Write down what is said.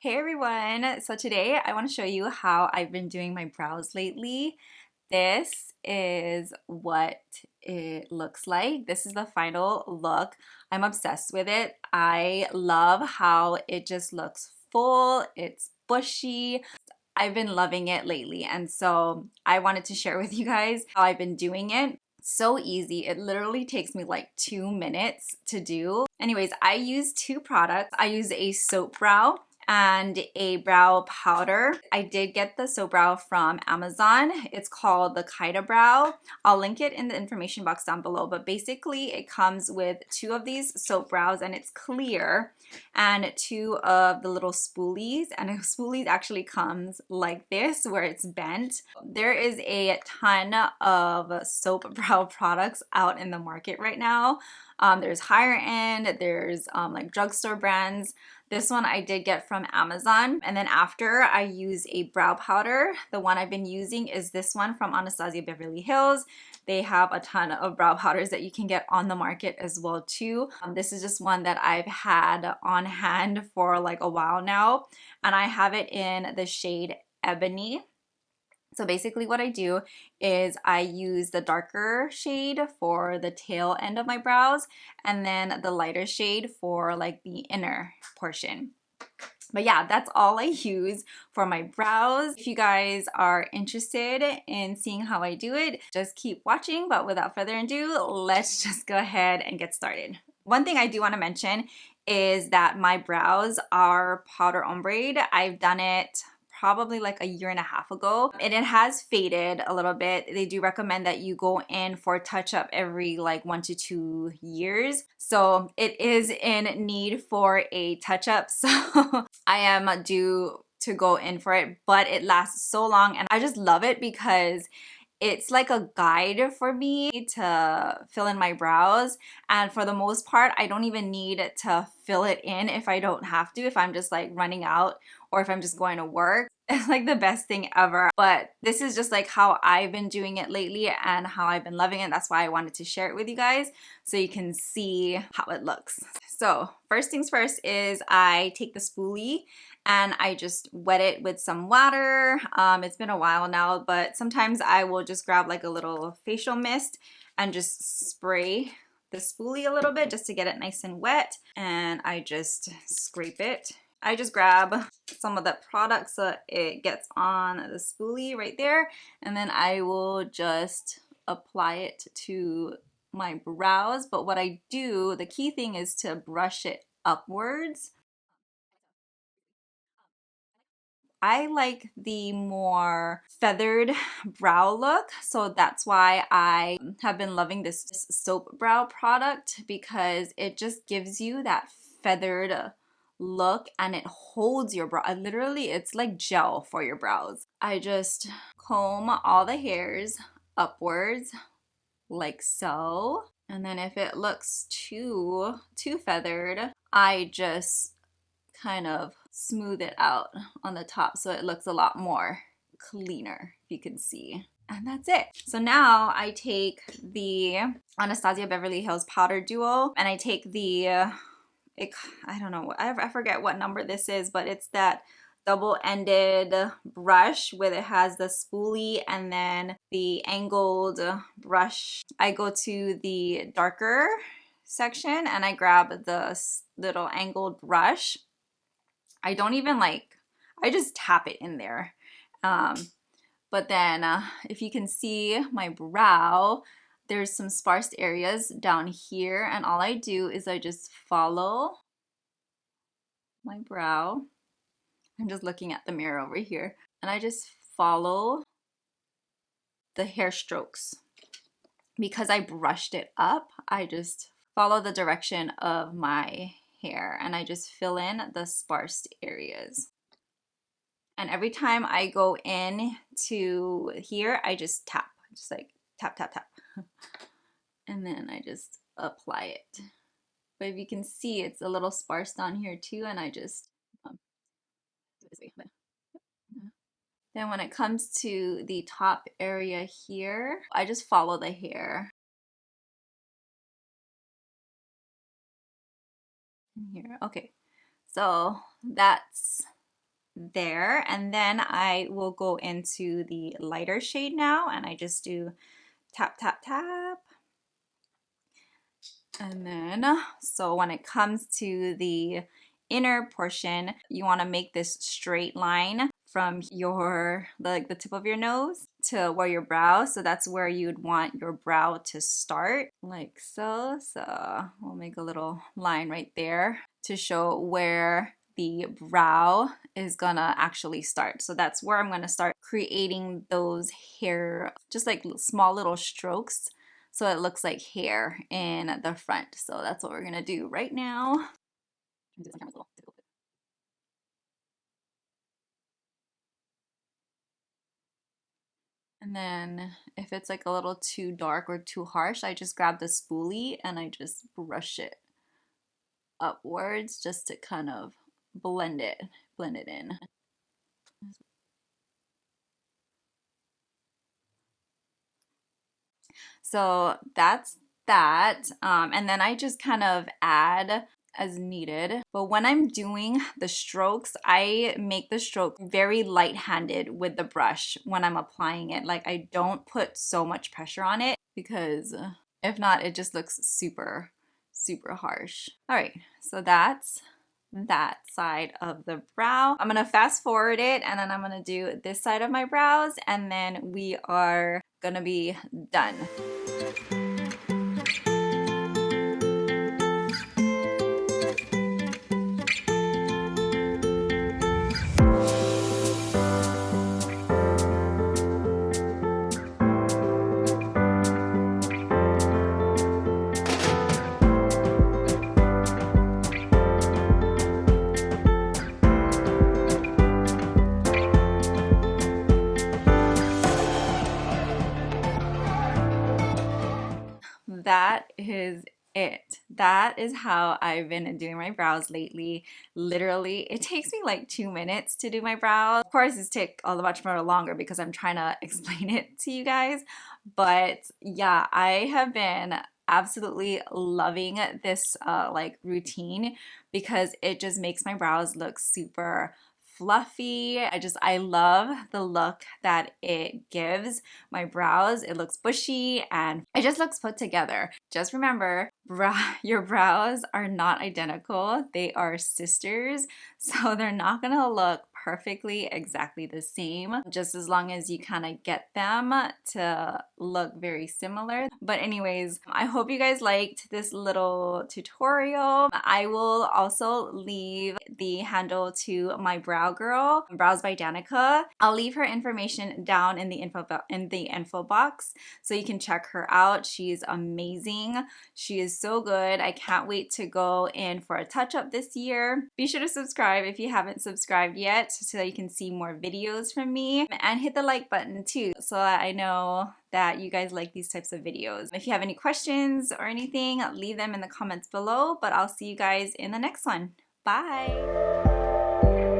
Hey everyone! So today I want to show you how I've been doing my brows lately. This is what it looks like. This is the final look. I'm obsessed with it. I love how it just looks full, it's bushy. I've been loving it lately, and so I wanted to share with you guys how I've been doing it. So easy. It literally takes me like 2 minutes to do. Anyways, I use two products. I use a soap brow and a brow powder. I did get the soap brow from Amazon. It's called the Kyda brow. I'll link it in the information box down below, but basically it comes with two of these soap brows and it's clear, and two of the little spoolies, and a spoolies actually comes like this where it's bent. There is a ton of soap brow products out in the market right now. There's higher end, there's like drugstore brands. This one I did get from Amazon. And then after, I use a brow powder. The one I've been using is this one from Anastasia Beverly Hills. They have a ton of brow powders that you can get on the market as well too. This is just one that I've had on hand for like a while now, and I have it in the shade Ebony. So basically what I do is I use the darker shade for the tail end of my brows and then the lighter shade for like the inner portion. But yeah, that's all I use for my brows. If you guys are interested in seeing how I do it, just keep watching. But without further ado, let's just go ahead and get started. One thing I do want to mention is that my brows are powder ombre. I've done it probably like a year and a half ago, and it has faded a little bit. They do recommend that you go in for a touch-up every like 1 to 2 years, so it is in need for a touch-up. So I am due to go in for it, but it lasts so long and I just love it because it's like a guide for me to fill in my brows, and for the most part I don't even need to fill it in if I don't have to, if I'm just like running out or if I'm just going to work. It's like the best thing ever. But this is just like how I've been doing it lately and how I've been loving it. That's why I wanted to share it with you guys so you can see how it looks. So first things first is I take the spoolie and I just wet it with some water. It's been a while now, but sometimes I will just grab like a little facial mist and just spray the spoolie a little bit just to get it nice and wet, and I just scrape it. I just grab some of the product so it gets on the spoolie right there, and then I will just apply it to my brows. But what I do, the key thing is to brush it upwards. I like the more feathered brow look, so that's why I have been loving this soap brow product, because it just gives you that feathered look and it holds your brow. Literally, it's like gel for your brows. I just comb all the hairs upwards like so, and then if it looks too feathered, I just kind of smooth it out on the top so it looks a lot more cleaner, if you can see. And that's it. So now I take the Anastasia Beverly Hills Powder Duo, and I take the, I don't know, I forget what number this is, but it's that double-ended brush where it has the spoolie and then the angled brush. I go to the darker section and I grab the little angled brush. I don't even I just tap it in there. But then if you can see my brow, there's some sparse areas down here, and all I do is I just follow my brow. I'm just looking at the mirror over here, and I just follow the hair strokes. Because I brushed it up, I just follow the direction of my hair and I just fill in the sparse areas. And every time I go in to here, I just tap, just like tap, tap, tap. And then I just apply it. But if you can see, it's a little sparse down here too, and I just then when it comes to the top area here, I just follow the hair. Here, okay. So that's there. And then I will go into the lighter shade now, and I just do tap, tap, tap. And then, so when it comes to the inner portion, you want to make this straight line from your, like the tip of your nose to where your brow. So that's where you'd want your brow to start, like so. So we'll make a little line right there to show where the brow is gonna actually start. So that's where I'm gonna start creating those hair, just like small little strokes, so it looks like hair in the front. So that's what we're gonna do right now. And then if it's like a little too dark or too harsh, I just grab the spoolie and I just brush it upwards just to kind of blend it in. So that's that. And then I just kind of add as needed. But when I'm doing the strokes, I make the stroke very light-handed with the brush when I'm applying it. Like I don't put so much pressure on it because if not, it just looks super, super harsh. All right, so that's that side of the brow. I'm gonna fast forward it and then I'm gonna do this side of my brows and then we are gonna be done. That is it. That is how I've been doing my brows lately. Literally, it takes me like 2 minutes to do my brows. Of course, it's take a much more longer because I'm trying to explain it to you guys. But yeah, I have been absolutely loving this like routine because it just makes my brows look super fluffy. I love the look that it gives my brows. It looks bushy and it just looks put together. Just remember, your brows are not identical. They are sisters, so they're not gonna look perfectly exactly the same, just as long as you kind of get them to look very similar. But anyways, I hope you guys liked this little tutorial. I will also leave the handle to my brow girl, Brows by Danica. I'll leave her information down in the info box so you can check her out. She's amazing. She is so good. I can't wait to go in for a touch-up this year. Be sure to subscribe if you haven't subscribed yet so that you can see more videos from me, and hit the like button too so that I know that you guys like these types of videos. If you have any questions or anything, leave them in the comments below, but I'll see you guys in the next one. Bye!